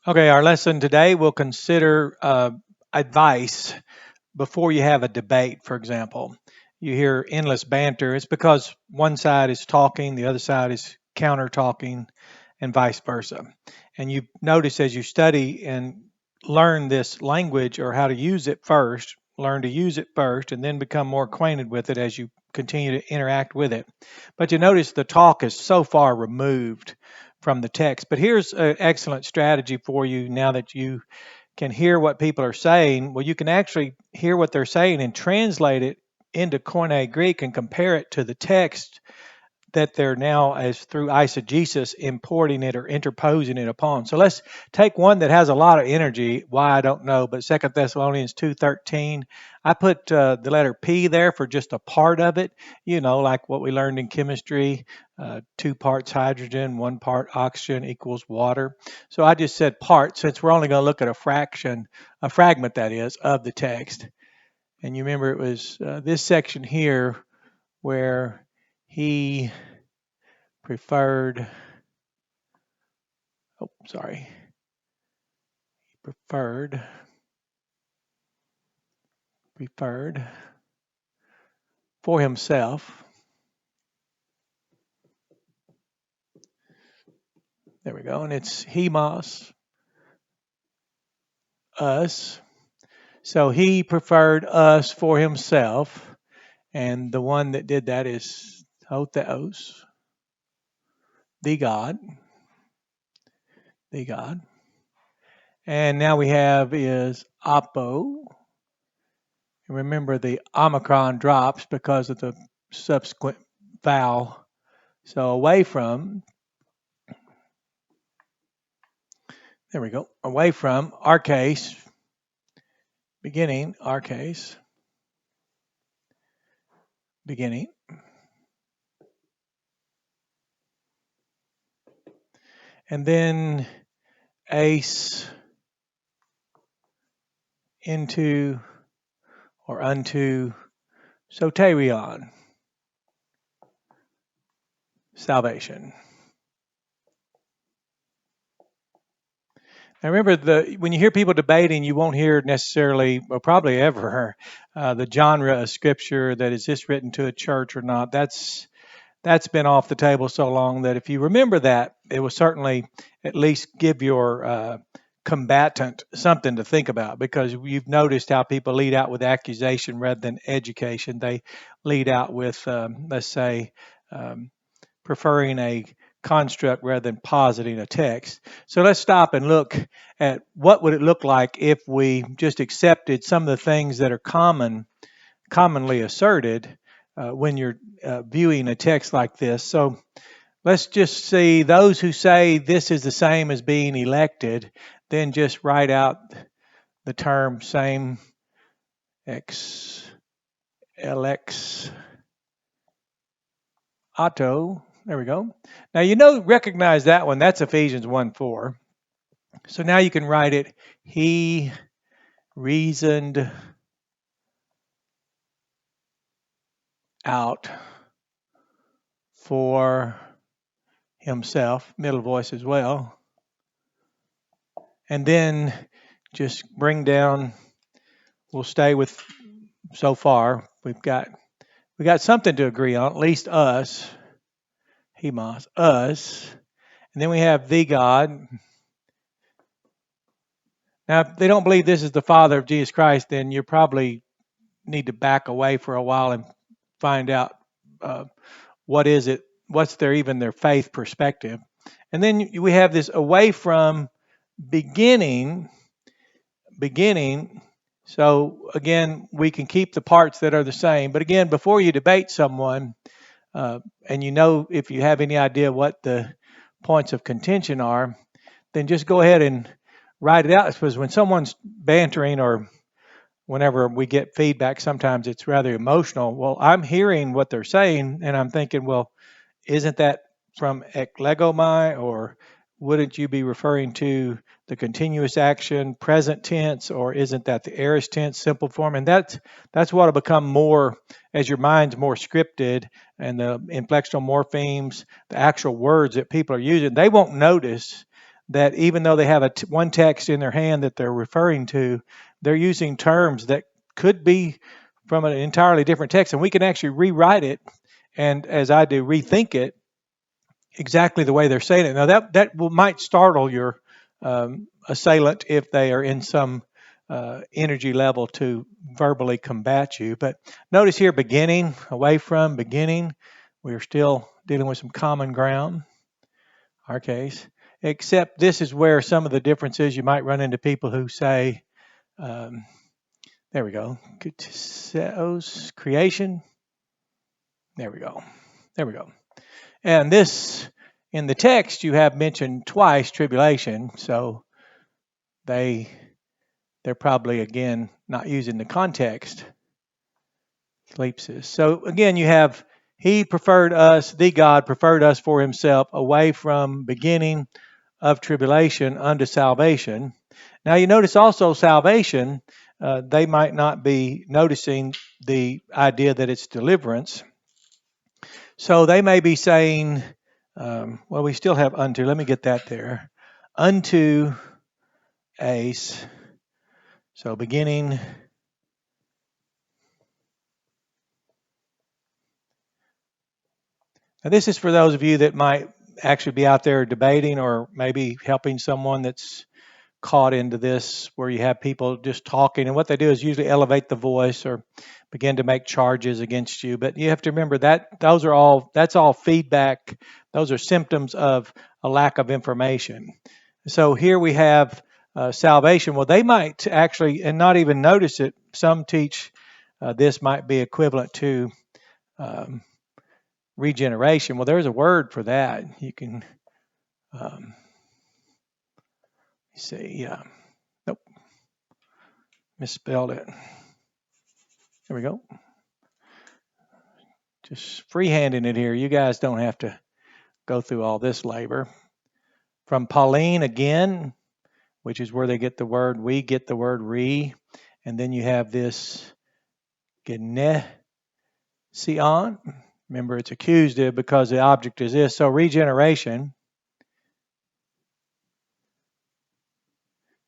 Okay, our lesson today will consider advice before you have a debate, for example. You hear endless banter. It's because one side is talking, the other side is counter talking, and vice versa. And you notice as you study and learn this language or how to use it first, learn to use it first, and then become more acquainted with it as you continue to interact with it. But you notice the talk is so far removed from the text. But here's an excellent strategy for you now that you can hear what people are saying. Well, you can actually hear what they're saying and translate it into Koine Greek and compare it to the text that they're now, as through eisegesis, importing it or interposing it upon. So let's take one that has a lot of energy. Why, I don't know, but 2 Thessalonians 2:13. I put the letter P there for just a part of it, like what we learned in chemistry, 2 parts hydrogen, 1 part oxygen equals water. So I just said part, since we're only going to look at a fragment that is, of the text. And you remember it was this section here where he preferred for himself. There we go. And it's hemos, us. So he preferred us for himself. And the one that did that is sōtēos, the God. And now we have is apo. Remember the omicron drops because of the subsequent vowel. So away from, there we go, away from, our case, beginning, our case, beginning. And then ace into or unto sōtērion, salvation. Now remember, when you hear people debating, you won't hear necessarily, or probably ever, the genre of scripture that is this written to a church or not. That's been off the table so long that if you remember that, it will certainly at least give your combatant something to think about, because you've noticed how people lead out with accusation rather than education. They lead out with, let's say, preferring a construct rather than positing a text. So let's stop and look at what would it look like if we just accepted some of the things that are commonly asserted when you're viewing a text like this. So let's just see those who say this is the same as being elected, then just write out the term same ex LX auto. There we go. Now recognize that one. That's Ephesians 1:4. So now you can write it. He reasoned out for himself, middle voice as well. And then just bring down, we'll stay with so far. We got something to agree on, at least us. Hemos, us. And then we have the God. Now, if they don't believe this is the Father of Jesus Christ, then you probably need to back away for a while and find out what is it, what's their faith perspective. And then we have this away from beginning. So again, we can keep the parts that are the same. But again, before you debate someone, and if you have any idea what the points of contention are, then just go ahead and write it out. Because when someone's bantering, or whenever we get feedback, sometimes it's rather emotional. Well, I'm hearing what they're saying, and I'm thinking, well, isn't that from haireomai, or wouldn't you be referring to the continuous action, present tense, or isn't that the aorist tense, simple form? And that's what will become more, as your mind's more scripted, and the inflectional morphemes, the actual words that people are using, they won't notice that even though they have one text in their hand that they're referring to, they're using terms that could be from an entirely different text, and we can actually rewrite it, and as I do, rethink it exactly the way they're saying it. Now might startle your assailant if they are in some energy level to verbally combat you. But notice here, beginning, away from, beginning, we're still dealing with some common ground, our case, except this is where some of the differences you might run into people who say, there we go, creation, there we go, there we go. And this, in the text, you have mentioned twice tribulation, so they're probably, again, not using the context. Sleepsis. So again, you have he preferred us, the God preferred us for himself away from beginning of tribulation unto salvation. Now you notice also salvation, they might not be noticing the idea that it's deliverance. So they may be saying, well, we still have unto. Let me get that there. Unto ace. So beginning. Now this is for those of you that might actually be out there debating or maybe helping someone that's caught into this where you have people just talking, and what they do is usually elevate the voice or begin to make charges against you. But you have to remember that that's all feedback. Those are symptoms of a lack of information. So here we have salvation. Well, they might actually, and not even notice it, some teach this might be equivalent to regeneration. Well, there's a word for that. You can see, nope, misspelled it. There we go. Just freehanding it here. You guys don't have to go through all this labor. From Pauline again, which is where they get the word, we get the word re. And then you have this genesian. Remember, it's accusative because the object is this. So regeneration.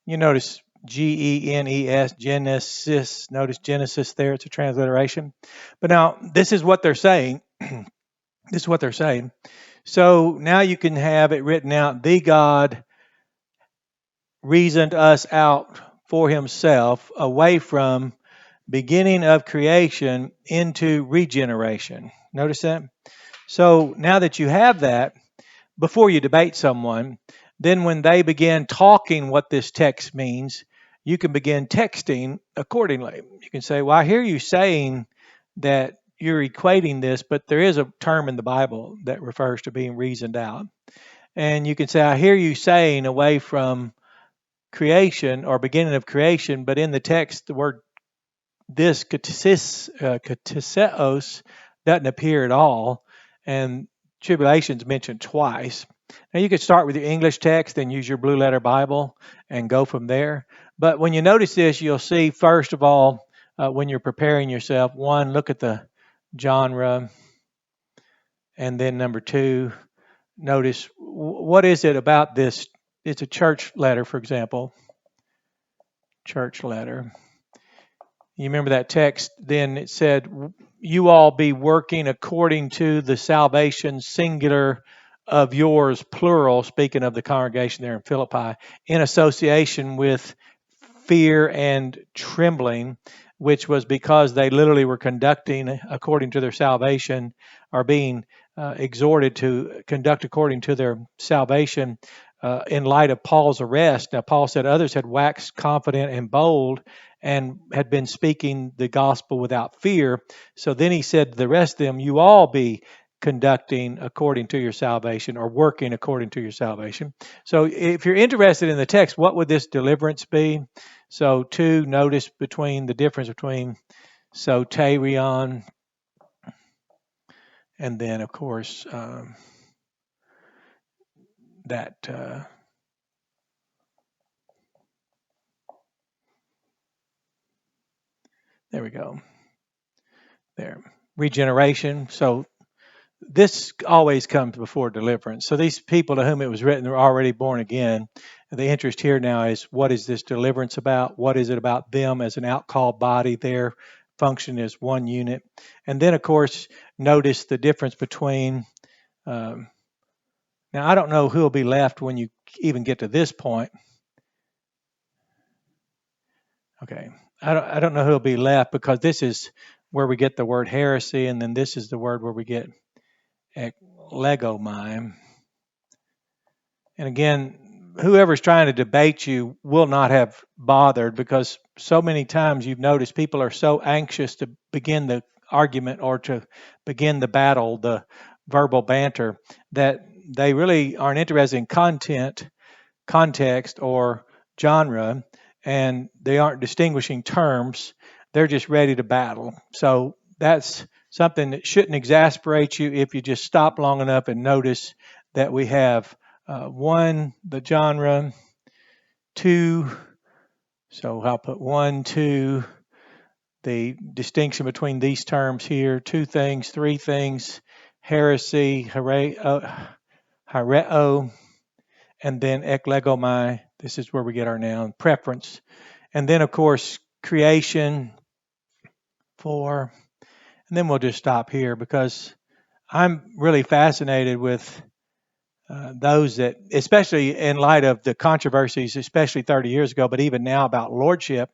You notice Genes, Genesis. Notice Genesis there. It's a transliteration. But now, this is what they're saying. This is what they're saying. So now you can have it written out, the God reasoned us out for himself away from beginning of creation into regeneration. Notice that? So now that you have that, before you debate someone, then when they begin talking what this text means, you can begin texting accordingly. You can say, well, I hear you saying that you're equating this, but there is a term in the Bible that refers to being reasoned out. And you can say, I hear you saying away from creation or beginning of creation, but in the text, the word this katiseos doesn't appear at all, and tribulation's mentioned twice. Now you could start with your English text and use your blue letter Bible and go from there. But when you notice this, you'll see first of all, when you're preparing yourself, one, look at the genre, and then number two, notice what is it about this. It's a church letter, for example. Church letter. You remember that text? Then it said, you all be working according to the salvation singular of yours, plural, speaking of the congregation there in Philippi, in association with fear and trembling, which was because they literally were conducting according to their salvation, or being exhorted to conduct according to their salvation in light of Paul's arrest. Now, Paul said others had waxed confident and bold and had been speaking the gospel without fear. So then he said to the rest of them, you all be conducting according to your salvation, or working according to your salvation. So if you're interested in the text, what would this deliverance be? So two, notice between the difference between sōtēria and then, of course, that there we go. There. Regeneration. So this always comes before deliverance. So these people to whom it was written are already born again. The interest here now is, what is this deliverance about? What is it about them as an outcalled body? Their function is one unit. And then, of course, notice the difference between, now I don't know who will be left when you even get to this point. Okay, I don't know who will be left, because this is where we get the word heresy, and then this is the word where we get legomai. And again, whoever's trying to debate you will not have bothered, because so many times you've noticed people are so anxious to begin the argument or to begin the battle, the verbal banter, that they really aren't interested in content, context, or genre, and they aren't distinguishing terms. They're just ready to battle. So that's something that shouldn't exasperate you if you just stop long enough and notice that we have one, the genre; two, so I'll put one, two, the distinction between these terms here; two things, three things, heresy, haireo, and then eklegomai. This is where we get our noun, preference. And then, of course, creation, four. And then we'll just stop here, because I'm really fascinated with those that, especially in light of the controversies, especially 30 years ago, but even now, about lordship.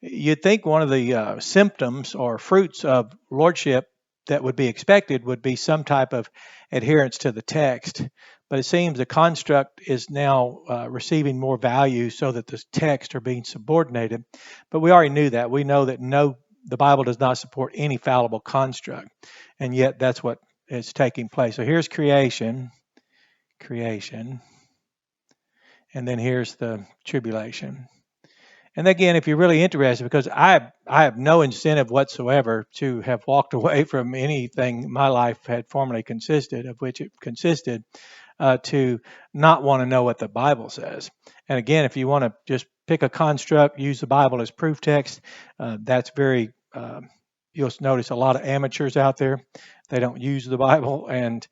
You'd think one of the symptoms or fruits of lordship that would be expected would be some type of adherence to the text. But it seems the construct is now receiving more value, so that the text are being subordinated. But we already knew that. We know that the Bible does not support any fallible construct, and yet that's what is taking place. So here's creation, and then here's the tribulation. And again, if you're really interested, because I have no incentive whatsoever to have walked away from anything my life had formerly consisted, of which it consisted, to not want to know what the Bible says. And again, if you want to just pick a construct, use the Bible as proof text, that's very, you'll notice a lot of amateurs out there. They don't use the Bible, and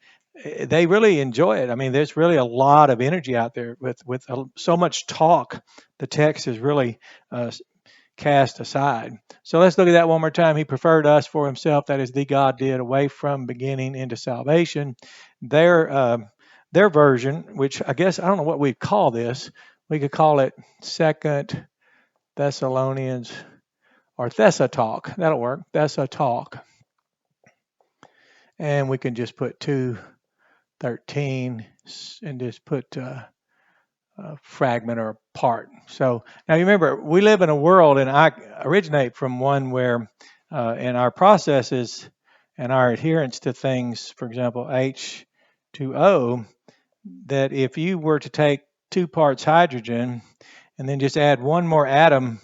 they really enjoy it. I mean, there's really a lot of energy out there with so much talk. The text is really cast aside. So let's look at that one more time. He preferred us for himself, that is, the God did, away from beginning into salvation. Their version, which I guess, I don't know what we'd call this. We could call it Second Thessalonians, or Thessatalk. That'll work. Thessatalk. And we can just put 2:13 and just put a fragment or a part. So now you remember, we live in a world, and I originate from one where in our processes and our adherence to things, for example, H2O, that if you were to take 2 parts hydrogen and then just add one more atom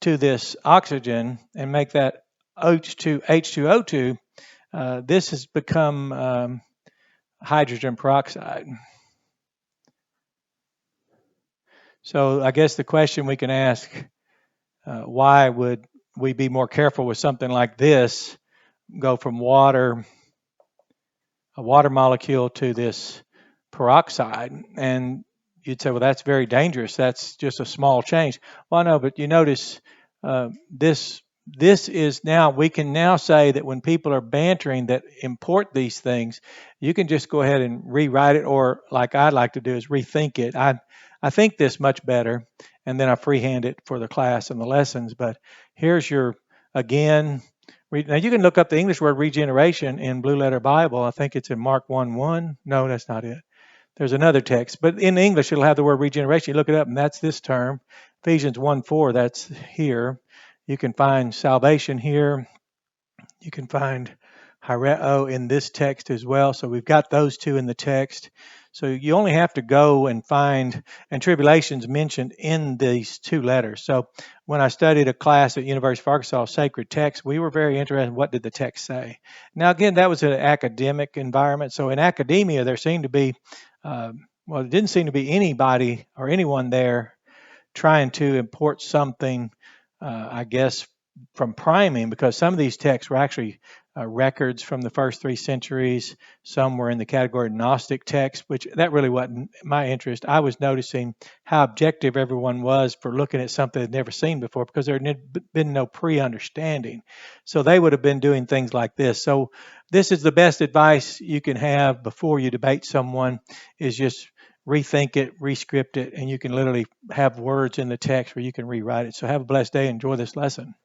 to this oxygen and make that H2O2, this has become hydrogen peroxide. So I guess the question we can ask, why would we be more careful with something like this, go from a water molecule, to this peroxide? And you'd say, well, that's very dangerous. That's just a small change. Well, no, but you notice this is now, we can now say that when people are bantering that import these things, you can just go ahead and rewrite it, or like I'd like to do is rethink it. I think this much better, and then I freehand it for the class and the lessons. But here's your, again, now you can look up the English word regeneration in Blue Letter Bible. I think it's in Mark 1:1. No, that's not it. There's another text, but in English it'll have the word regeneration. You look it up, and that's this term. Ephesians 1:4, that's here. You can find salvation here. You can find haireo in this text as well. So we've got those two in the text. So you only have to go and find, and tribulation's mentioned in these 2 letters. So when I studied a class at University of Arkansas, Sacred Text, we were very interested in what did the text say. Now again, that was an academic environment. So in academia, there seemed to be, well, it didn't seem to be anybody or anyone there trying to import something, I guess, from priming, because some of these texts were actually records from the first 3 centuries. Some were in the category of Gnostic texts, which that really wasn't my interest. I was noticing how objective everyone was for looking at something they'd never seen before, because there had been no pre-understanding. So they would have been doing things like this. So this is the best advice you can have before you debate someone, is just rethink it, rescript it, and you can literally have words in the text where you can rewrite it. So have a blessed day. Enjoy this lesson.